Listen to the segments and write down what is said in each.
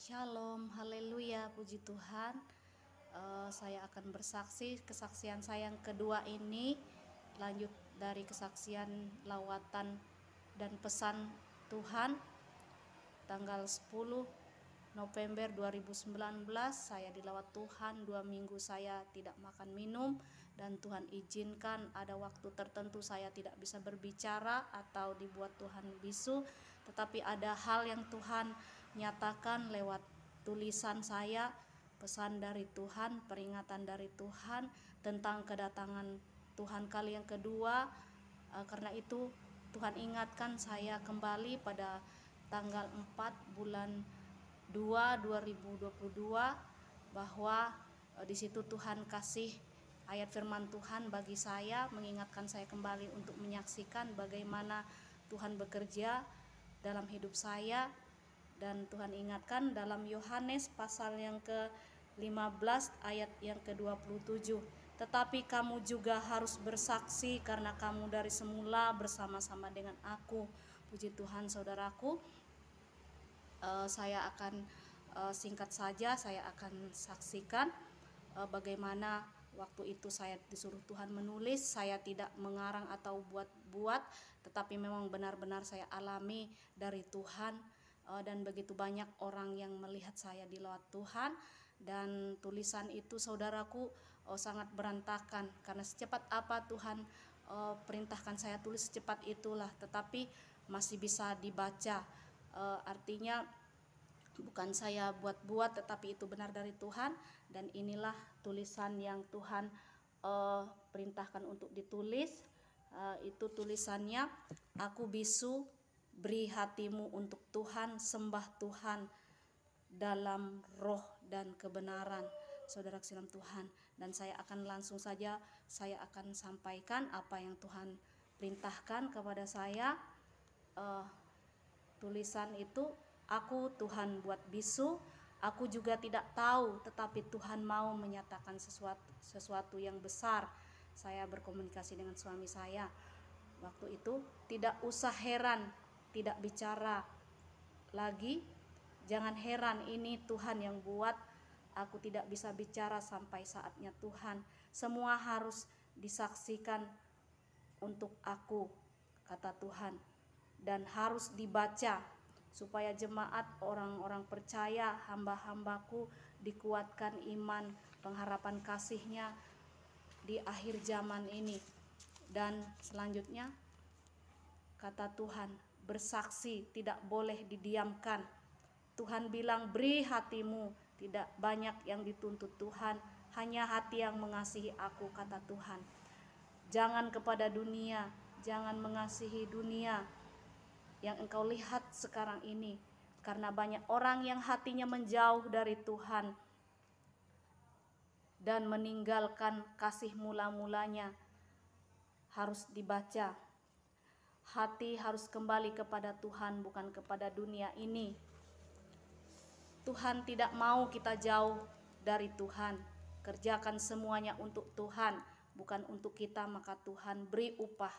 Shalom, haleluya, puji Tuhan. Saya akan bersaksi kesaksian saya yang kedua ini, lanjut dari kesaksian lawatan dan pesan Tuhan. Tanggal 10 November 2019 saya dilawat Tuhan 2 minggu saya tidak makan minum, dan Tuhan izinkan ada waktu tertentu saya tidak bisa berbicara atau dibuat Tuhan bisu, tetapi ada hal yang Tuhan nyatakan lewat tulisan saya, pesan dari Tuhan, peringatan dari Tuhan tentang kedatangan Tuhan kali yang kedua. Karena itu Tuhan ingatkan saya kembali pada tanggal 4 bulan 2 2022 bahwa di situ Tuhan kasih ayat firman Tuhan bagi saya, mengingatkan saya kembali untuk menyaksikan bagaimana Tuhan bekerja dalam hidup saya. Dan Tuhan ingatkan dalam Yohanes pasal yang ke-15 ayat yang ke-27, tetapi kamu juga harus bersaksi karena kamu dari semula bersama-sama dengan aku. Puji Tuhan saudaraku. Saya akan singkat saja, saya akan saksikan bagaimana waktu itu saya disuruh Tuhan menulis. Saya tidak mengarang atau buat-buat, tetapi memang benar-benar saya alami dari Tuhan. Dan begitu banyak orang yang melihat saya dilawat Tuhan. Dan tulisan itu saudaraku sangat berantakan, karena secepat apa Tuhan perintahkan saya tulis, secepat itulah, tetapi masih bisa dibaca. Artinya bukan saya buat-buat, tetapi itu benar dari Tuhan. Dan inilah tulisan yang Tuhan perintahkan untuk ditulis. Itu tulisannya, aku bisu, beri hatimu untuk Tuhan, sembah Tuhan dalam roh dan kebenaran. Saudara silam Tuhan, dan saya akan langsung saja, saya akan sampaikan apa yang Tuhan perintahkan kepada saya. Tulisan itu, aku Tuhan buat bisu, aku juga tidak tahu, tetapi Tuhan mau menyatakan sesuatu yang besar. Saya berkomunikasi dengan suami saya waktu itu, tidak usah heran, tidak bicara lagi, jangan heran, ini Tuhan yang buat. Aku tidak bisa bicara sampai saatnya Tuhan. Semua harus disaksikan untuk aku, kata Tuhan, dan harus dibaca supaya jemaat, orang-orang percaya, hamba-hambaku dikuatkan iman, pengharapan kasihnya di akhir zaman ini. Dan selanjutnya kata Tuhan, bersaksi tidak boleh didiamkan. Tuhan bilang beri hatimu, tidak banyak yang dituntut Tuhan, hanya hati yang mengasihi aku, kata Tuhan. Jangan kepada dunia, jangan mengasihi dunia yang engkau lihat sekarang ini, karena banyak orang yang hatinya menjauh dari Tuhan dan meninggalkan kasih mula-mulanya. Harus dibaca, hati harus kembali kepada Tuhan, bukan kepada dunia ini. Tuhan tidak mau kita jauh dari Tuhan. Kerjakan semuanya untuk Tuhan, bukan untuk kita, maka Tuhan beri upah.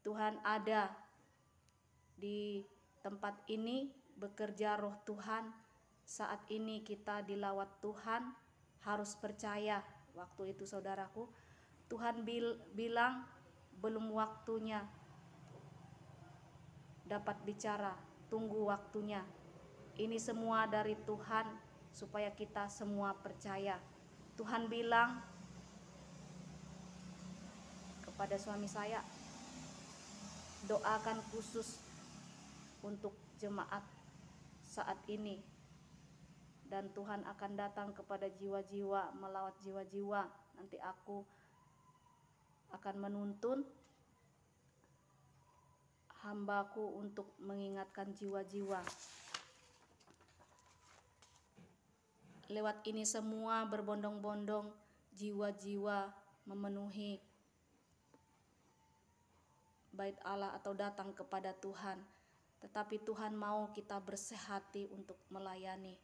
Tuhan ada di tempat ini, bekerja roh Tuhan. Saat ini kita dilawat Tuhan, harus percaya. Waktu itu saudaraku, Tuhan bilang belum waktunya dapat bicara, tunggu waktunya. Ini semua dari Tuhan supaya kita semua percaya. Tuhan bilang kepada suami saya, doakan khusus untuk jemaat saat ini, dan Tuhan akan datang kepada jiwa-jiwa, melawat jiwa-jiwa. Nanti aku akan menuntun hambaku untuk mengingatkan jiwa-jiwa. Lewat ini semua berbondong-bondong jiwa-jiwa memenuhi bait Allah atau datang kepada Tuhan. Tetapi Tuhan mau kita bersih hati untuk melayani.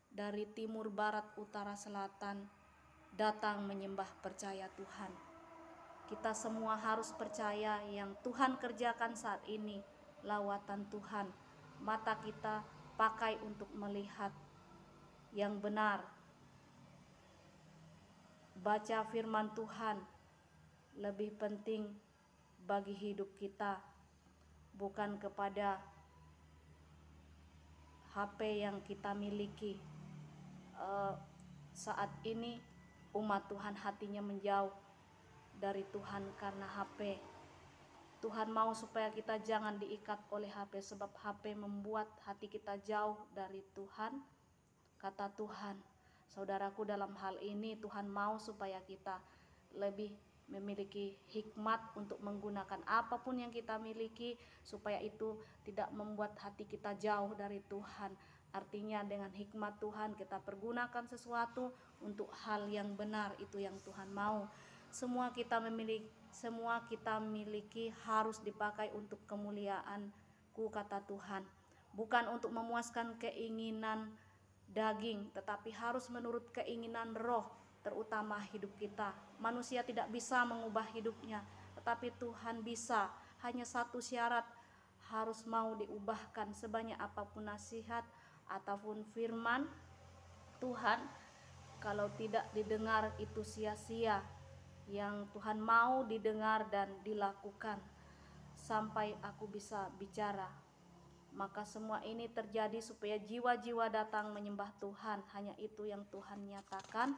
Dari timur, barat, utara, selatan datang menyembah, percaya Tuhan. Kita semua harus percaya yang Tuhan kerjakan saat ini, lawatan Tuhan. Mata kita pakai untuk melihat yang benar. Baca firman Tuhan lebih penting bagi hidup kita, bukan kepada HP yang kita miliki. Saat ini umat Tuhan hatinya menjauh dari Tuhan karena HP. Tuhan mau supaya kita jangan diikat oleh HP, sebab HP membuat hati kita jauh dari Tuhan. Kata Tuhan, saudaraku, dalam hal ini Tuhan mau supaya kita lebih memiliki hikmat untuk menggunakan apapun yang kita miliki, supaya itu tidak membuat hati kita jauh dari Tuhan. Artinya dengan hikmat Tuhan kita pergunakan sesuatu untuk hal yang benar, itu yang Tuhan mau. Semua kita miliki harus dipakai untuk kemuliaan-Ku, kata Tuhan. Bukan untuk memuaskan keinginan daging, tetapi harus menurut keinginan roh, terutama hidup kita. Manusia tidak bisa mengubah hidupnya, tetapi Tuhan bisa. Hanya satu syarat, harus mau diubahkan. Sebanyak apapun nasihat ataupun firman Tuhan, kalau tidak didengar itu sia-sia. Yang Tuhan mau didengar dan dilakukan sampai aku bisa bicara. Maka semua ini terjadi supaya jiwa-jiwa datang menyembah Tuhan. Hanya itu yang Tuhan nyatakan.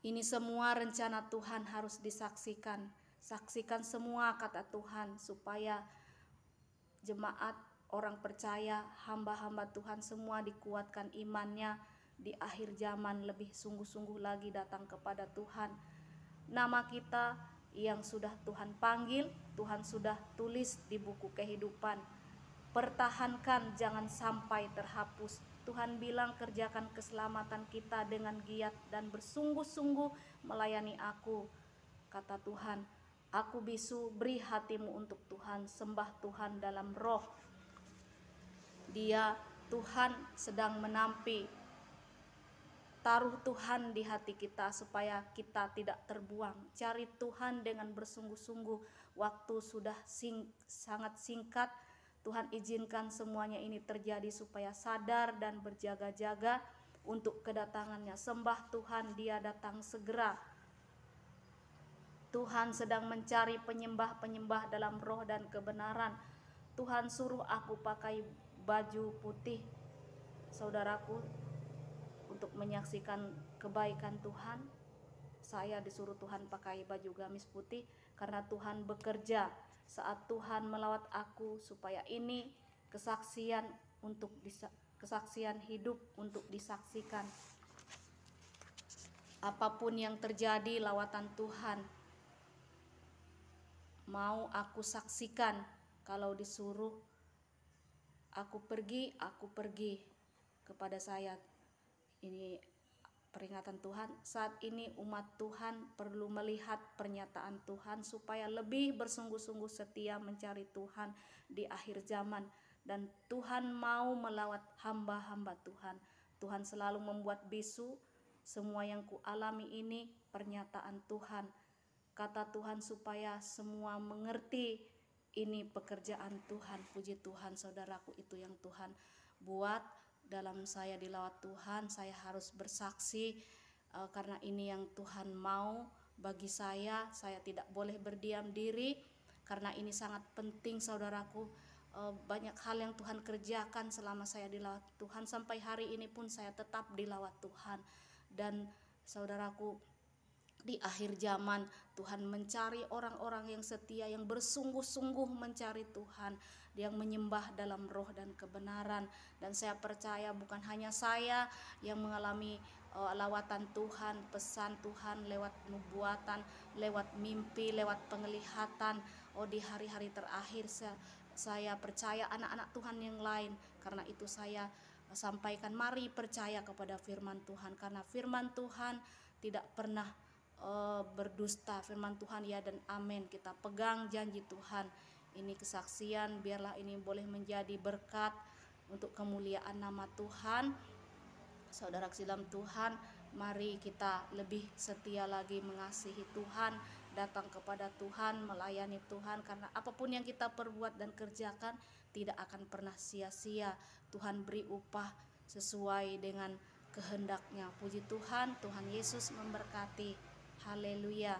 Ini semua rencana Tuhan harus disaksikan. Saksikan semua kata Tuhan, supaya jemaat, orang percaya, hamba-hamba Tuhan semua dikuatkan imannya di akhir zaman, lebih sungguh-sungguh lagi datang kepada Tuhan. Nama kita yang sudah Tuhan panggil, Tuhan sudah tulis di buku kehidupan. Pertahankan, jangan sampai terhapus. Tuhan bilang, kerjakan keselamatan kita dengan giat dan bersungguh-sungguh melayani aku. Kata Tuhan, aku bisu, beri hatimu untuk Tuhan, sembah Tuhan dalam roh. Dia, Tuhan sedang menampi. Taruh Tuhan di hati kita supaya kita tidak terbuang. Cari Tuhan dengan bersungguh-sungguh. Waktu sudah sangat singkat. Tuhan izinkan semuanya ini terjadi supaya sadar dan berjaga-jaga untuk kedatangannya. Sembah Tuhan, Dia datang segera. Tuhan sedang mencari penyembah-penyembah dalam roh dan kebenaran. Tuhan suruh aku pakai baju putih, saudaraku, untuk menyaksikan kebaikan Tuhan. Saya disuruh Tuhan pakai baju gamis putih karena Tuhan bekerja saat Tuhan melawat aku, supaya ini kesaksian hidup untuk disaksikan. Apapun yang terjadi, lawatan Tuhan mau aku saksikan. Kalau disuruh aku pergi kepada saya. Ini peringatan Tuhan. Saat ini umat Tuhan perlu melihat pernyataan Tuhan supaya lebih bersungguh-sungguh setia mencari Tuhan di akhir zaman. Dan Tuhan mau melawat hamba-hamba Tuhan. Tuhan selalu membuat bisu. Semua yang kualami ini pernyataan Tuhan. Kata Tuhan supaya semua mengerti ini pekerjaan Tuhan. Puji Tuhan, saudaraku, itu yang Tuhan buat. Dalam saya dilawat Tuhan, saya harus bersaksi karena ini yang Tuhan mau bagi saya. Saya tidak boleh berdiam diri karena ini sangat penting, saudaraku. Banyak hal yang Tuhan kerjakan selama saya dilawat Tuhan. Sampai hari ini pun saya tetap dilawat Tuhan. Dan saudaraku, di akhir zaman Tuhan mencari orang-orang yang setia, yang bersungguh-sungguh mencari Tuhan, yang menyembah dalam roh dan kebenaran. Dan saya percaya bukan hanya saya yang mengalami lawatan Tuhan, pesan Tuhan lewat nubuatan, lewat mimpi, lewat penglihatan. Di hari-hari terakhir saya percaya anak-anak Tuhan yang lain. Karena itu saya sampaikan, mari percaya kepada firman Tuhan, karena firman Tuhan tidak pernah berdusta. Firman Tuhan ya dan amin. Kita pegang janji Tuhan. Ini kesaksian, biarlah ini boleh menjadi berkat untuk kemuliaan nama Tuhan. Saudara dalam Tuhan, mari kita lebih setia lagi mengasihi Tuhan, datang kepada Tuhan, melayani Tuhan, karena apapun yang kita perbuat dan kerjakan tidak akan pernah sia-sia. Tuhan beri upah sesuai dengan kehendaknya. Puji Tuhan, Tuhan Yesus memberkati. Haleluya.